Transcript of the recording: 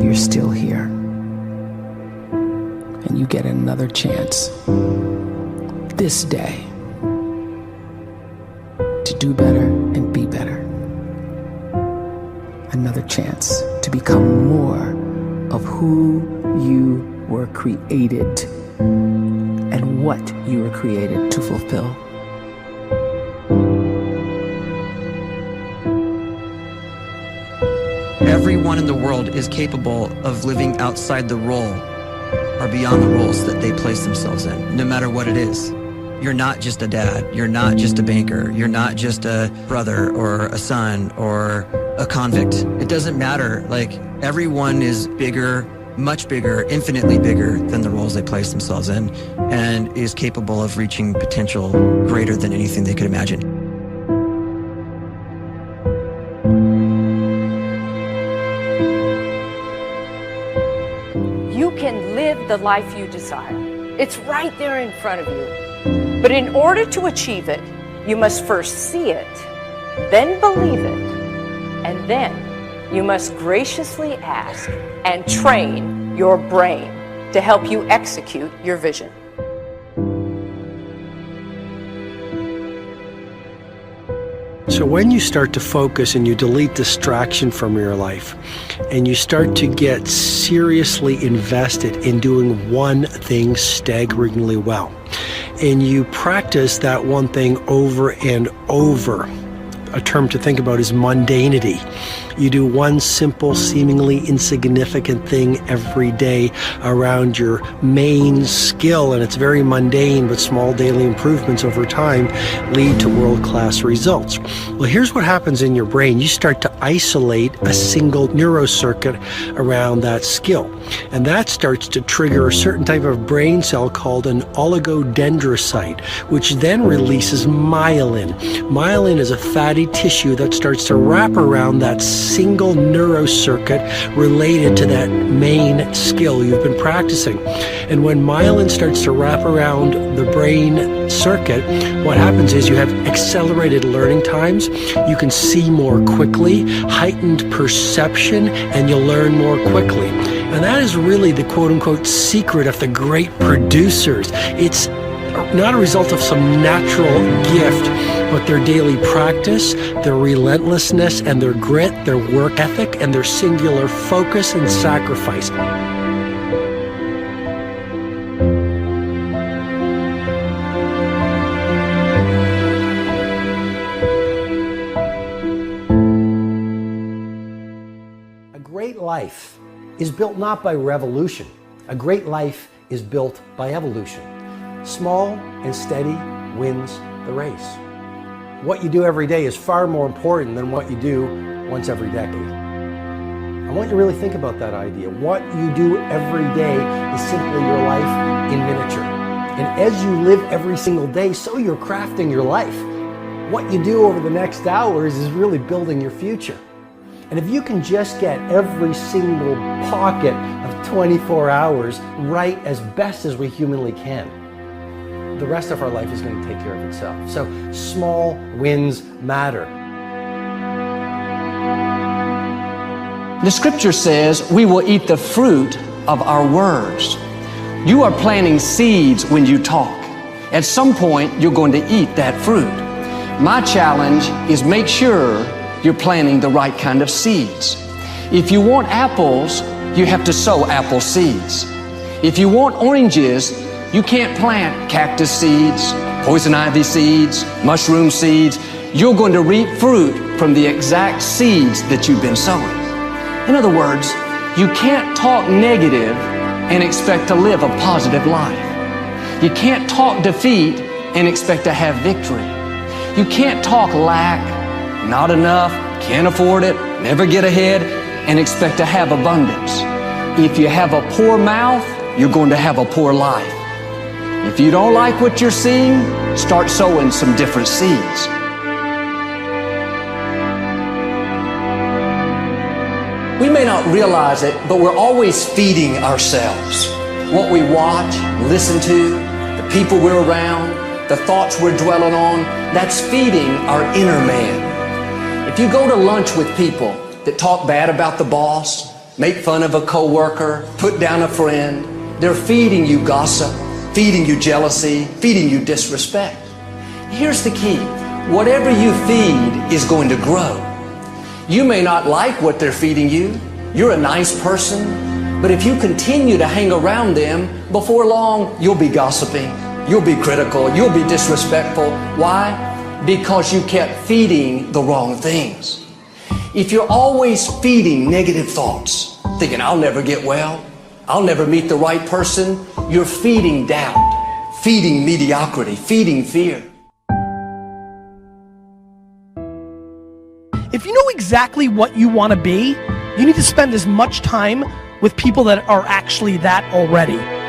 you're still here. And you get another chance this day to do better and be better. Another chance to become more of who you were created and what you were created to fulfill. Everyone in the world is capable of living outside the role or beyond the roles that they place themselves in, no matter what it is. You're not just a dad, you're not just a banker, you're not just a brother or a son or a convict. It doesn't matter. Like, everyone is bigger, much bigger, infinitely bigger than the roles they place themselves in, and is capable of reaching potential greater than anything they could imagine. You can live the life you desire. It's right there in front of you. But in order to achieve it, you must first see it, then believe it, and then you must graciously ask and train your brain to help you execute your vision. So when you start to focus and you delete distraction from your life, and you start to get seriously invested in doing one thing staggeringly well, and you practice that one thing over and over, a term to think about is mundanity. You do one simple, seemingly insignificant thing every day around your main skill, and it's very mundane, but small daily improvements over time lead to world-class results. Well, here's what happens in your brain. You start to isolate a single neurocircuit around that skill, and that starts to trigger a certain type of brain cell called an oligodendrocyte, which then releases myelin. Myelin is a fatty tissue that starts to wrap around that single neurocircuit related to that main skill you've been practicing. And when myelin starts to wrap around the brain circuit, what happens is you have accelerated learning times, you can see more quickly, heightened perception, and you'll learn more quickly. And that is really the quote-unquote secret of the great producers. It's not a result of some natural gift, but their daily practice, their relentlessness and their grit, their work ethic, and their singular focus and sacrifice. A great life is built not by revolution. A great life is built by evolution. Small and steady wins the race. What you do every day is far more important than what you do once every decade. I want you to really think about that idea. What you do every day is simply your life in miniature. And as you live every single day, so you're crafting your life. What you do over the next hours is really building your future. And if you can just get every single pocket of 24 hours right as best as we humanly can, the rest of our life is going to take care of itself. So small wins matter. The scripture says we will eat the fruit of our words. You are planting seeds when you talk. At some point, you're going to eat that fruit. My challenge is make sure you're planting the right kind of seeds. If you want apples, you have to sow apple seeds. If you want oranges, you can't plant cactus seeds, poison ivy seeds, mushroom seeds. You're going to reap fruit from the exact seeds that you've been sowing. In other words, you can't talk negative and expect to live a positive life. You can't talk defeat and expect to have victory. You can't talk lack, not enough, can't afford it, never get ahead, and expect to have abundance. If you have a poor mouth, you're going to have a poor life. If you don't like what you're seeing, start sowing some different seeds. We may not realize it, but we're always feeding ourselves. What we watch, listen to, the people we're around, the thoughts we're dwelling on, that's feeding our inner man. If you go to lunch with people that talk bad about the boss, make fun of a coworker, put down a friend. They're feeding you gossip, feeding you jealousy, feeding you disrespect. Here's the key. Whatever you feed is going to grow. You may not like what they're feeding you. You're a nice person. But if you continue to hang around them, before long, you'll be gossiping. You'll be critical. You'll be disrespectful. Why? Because you kept feeding the wrong things. If you're always feeding negative thoughts, thinking, I'll never get well, I'll never meet the right person, you're feeding doubt, feeding mediocrity, feeding fear. If you know exactly what you want to be, you need to spend as much time with people that are actually that already.